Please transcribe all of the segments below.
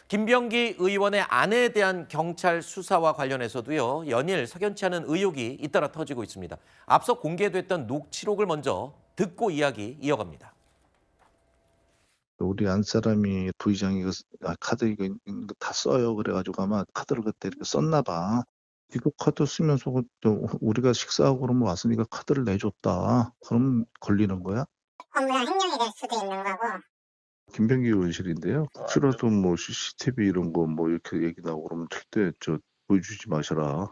김병기 의원의 아내에 대한 경찰 수사와 관련해서도요. 연일 석연치 않은 의혹이 잇따라 터지고 있습니다. 앞서 공개됐던 녹취록을 먼저 듣고 이야기 이어갑니다. 우리 안사람이 부의장이 카드 이거 다 써요. 그래가지고 아마 카드를 그때 이렇게 썼나 봐. 이거 카드 쓰면서 우리가 식사하고 그러면 왔으니까 카드를 내줬다. 그럼 걸리는 거야? 업무상 횡령이 될 수도 있는 거고. 김병기 의원실인데요. 혹시라도 뭐 CCTV 이런 거 뭐 이렇게 얘기 나오고 그러면 절대 보여주지 마셔라.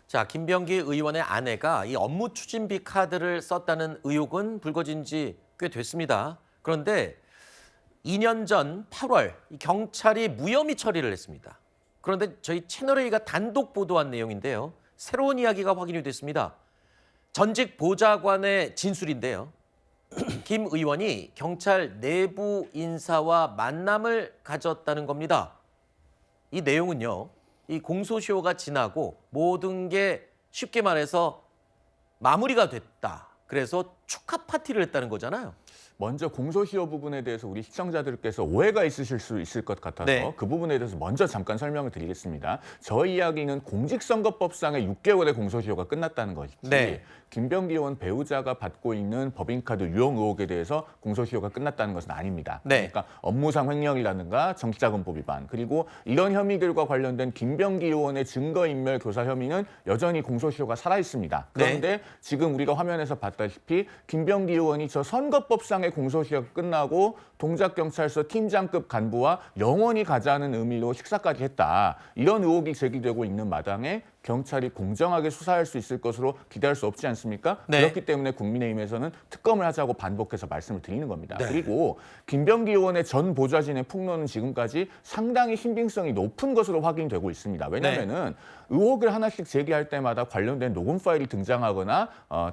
자, 김병기 의원의 아내가 이 업무 추진비 카드를 썼다는 의혹은 불거진 지 꽤 됐습니다. 그런데 2년 전 8월 경찰이 무혐의 처리를 했습니다. 그런데 저희 채널A가 단독 보도한 내용인데요. 새로운 이야기가 확인이 됐습니다. 전직 보좌관의 진술인데요. 김 의원이 경찰 내부 인사와 만남을 가졌다는 겁니다. 이 내용은요. 이 공소시효가 지나고 모든 게 쉽게 말해서 마무리가 됐다. 그래서 축하 파티를 했다는 거잖아요. 먼저 공소시효 부분에 대해서 우리 시청자들께서 오해가 있으실 수 있을 것 같아서 네. 그 부분에 대해서 먼저 잠깐 설명을 드리겠습니다. 저희 이야기는 공직선거법상의 6개월의 공소시효가 끝났다는 것이지 네. 김병기 의원 배우자가 받고 있는 법인카드 유용 의혹에 대해서 공소시효가 끝났다는 것은 아닙니다. 네. 그러니까 업무상 횡령이라든가 정치자금법 위반 그리고 이런 혐의들과 관련된 김병기 의원의 증거인멸 교사 혐의는 여전히 공소시효가 살아있습니다. 그런데 네. 지금 우리가 화면에서 봤다시피 김병기 의원이 저 선거법상의 공소시효가 끝나고 동작경찰서 팀장급 간부와 영원히 가자는 의미로 식사까지 했다. 이런 의혹이 제기되고 있는 마당에 경찰이 공정하게 수사할 수 있을 것으로 기대할 수 없지 않습니까? 네. 그렇기 때문에 국민의힘에서는 특검을 하자고 반복해서 말씀을 드리는 겁니다. 네. 그리고 김병기 의원의 전 보좌진의 폭로는 지금까지 상당히 신빙성이 높은 것으로 확인되고 있습니다. 왜냐하면은 의혹을 하나씩 제기할 때마다 관련된 녹음 파일이 등장하거나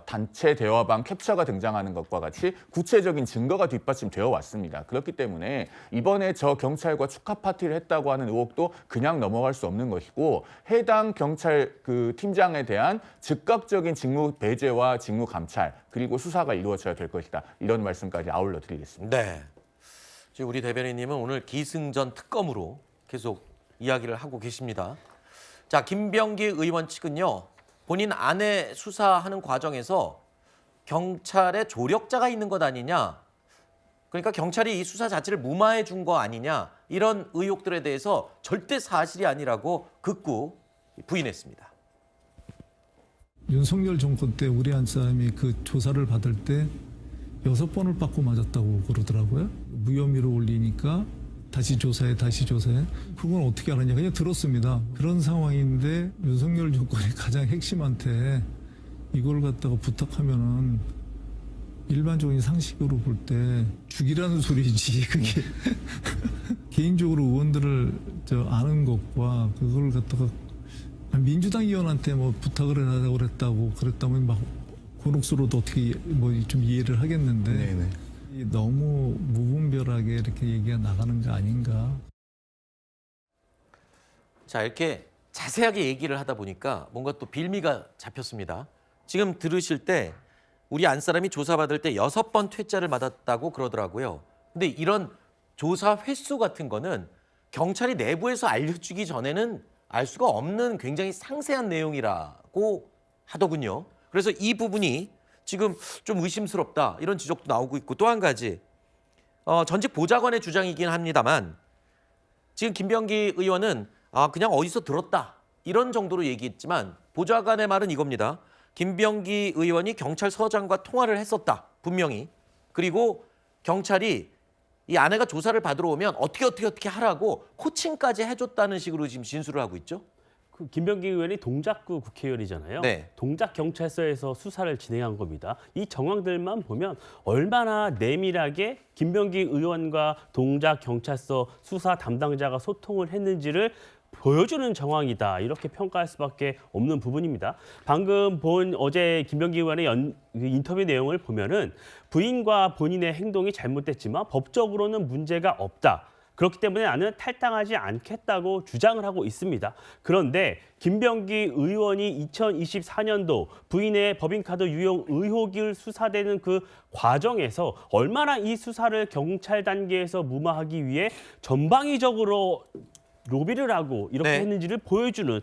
단체 대화방 캡처가 등장하는 것과 같이 구체적인 증거가 뒷받침되어 왔습니다. 그렇기 때문에 이번에 저 경찰과 축하 파티를 했다고 하는 의혹도 그냥 넘어갈 수 없는 것이고 해당 경찰 그 팀장에 대한 즉각적인 직무 배제와 직무 감찰 그리고 수사가 이루어져야 될 것이다. 이런 말씀까지 아울러 드리겠습니다. 네. 지금 우리 대변인님은 오늘 기승전 특검으로 계속 이야기를 하고 계십니다. 자, 김병기 의원 측은요. 본인 아내 수사하는 과정에서 경찰에 조력자가 있는 것 아니냐. 그러니까 경찰이 이 수사 자체를 무마해 준 거 아니냐. 이런 의혹들에 대해서 절대 사실이 아니라고 극구 부인했습니다. 윤석열 정권 때 우리 한 사람이 그 조사를 받을 때 6번을 받고 맞았다고 그러더라고요. 무혐의로 올리니까 다시 조사해. 그건 어떻게 알았냐. 그냥 들었습니다. 그런 상황인데 윤석열 정권의 가장 핵심한테 이걸 갖다가 부탁하면은 일반적인 상식으로 볼 때 죽이라는 소리지. 그게 개인적으로 의원들을 아는 것과 그걸 갖다가 민주당 의원한테 뭐 부탁을 하라고 그랬다면 막 곤혹스러워도 어떻게 뭐 좀 이해를 하겠는데 네네. 너무 무분별하게 이렇게 얘기가 나가는 거 아닌가. 자, 이렇게 자세하게 얘기를 하다 보니까 뭔가 또 빌미가 잡혔습니다. 지금 들으실 때 우리 안사람이 조사받을 때 6번 퇴짜를 받았다고 그러더라고요. 근데 이런 조사 횟수 같은 거는 경찰이 내부에서 알려주기 전에는 알 수가 없는 굉장히 상세한 내용이라고 하더군요. 그래서 이 부분이 지금 좀 의심스럽다 이런 지적도 나오고 있고 또 한 가지 전직 보좌관의 주장이긴 합니다만 지금 김병기 의원은 그냥 어디서 들었다 이런 정도로 얘기했지만 보좌관의 말은 이겁니다. 김병기 의원이 경찰서장과 통화를 했었다 분명히. 그리고 경찰이 이 아내가 조사를 받으러 오면 어떻게 하라고 코칭까지 해줬다는 식으로 지금 진술을 하고 있죠. 그 김병기 의원이 동작구 국회의원이잖아요. 네. 동작경찰서에서 수사를 진행한 겁니다. 이 정황들만 보면 얼마나 내밀하게 김병기 의원과 동작경찰서 수사 담당자가 소통을 했는지를 보여주는 정황이다. 이렇게 평가할 수밖에 없는 부분입니다. 방금 본 어제 김병기 의원의 인터뷰 내용을 보면은 부인과 본인의 행동이 잘못됐지만 법적으로는 문제가 없다. 그렇기 때문에 나는 탈당하지 않겠다고 주장을 하고 있습니다. 그런데 김병기 의원이 2024년도 부인의 법인카드 유용 의혹을 수사되는 그 과정에서 얼마나 이 수사를 경찰 단계에서 무마하기 위해 전방위적으로 로비를 하고 이렇게 네. 했는지를 보여주는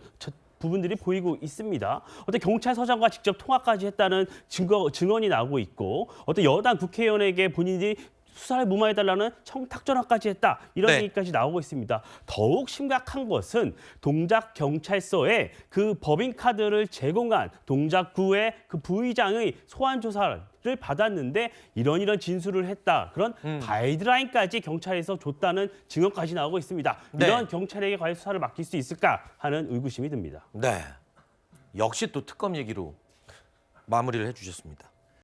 부분들이 보이고 있습니다. 어떤 경찰서장과 직접 통화까지 했다는 증언이 나오고 있고 어떤 여당 국회의원에게 본인이 수사를 무마해달라는 청탁 전화까지 했다. 이런 네. 얘기까지 나오고 있습니다. 더욱 심각한 것은 동작경찰서에 그 법인카드를 제공한 동작구의 그 부의장의 소환 조사를 받았는데 이런 진술을 했다. 그런 가이드라인까지 경찰에서 줬다는 증언까지 나오고 있습니다. 네. 이런 경찰에게 과연 수사를 맡길 수 있을까 하는 의구심이 듭니다. 네. 역시 또 특검 얘기로 마무리를 해주셨습니다.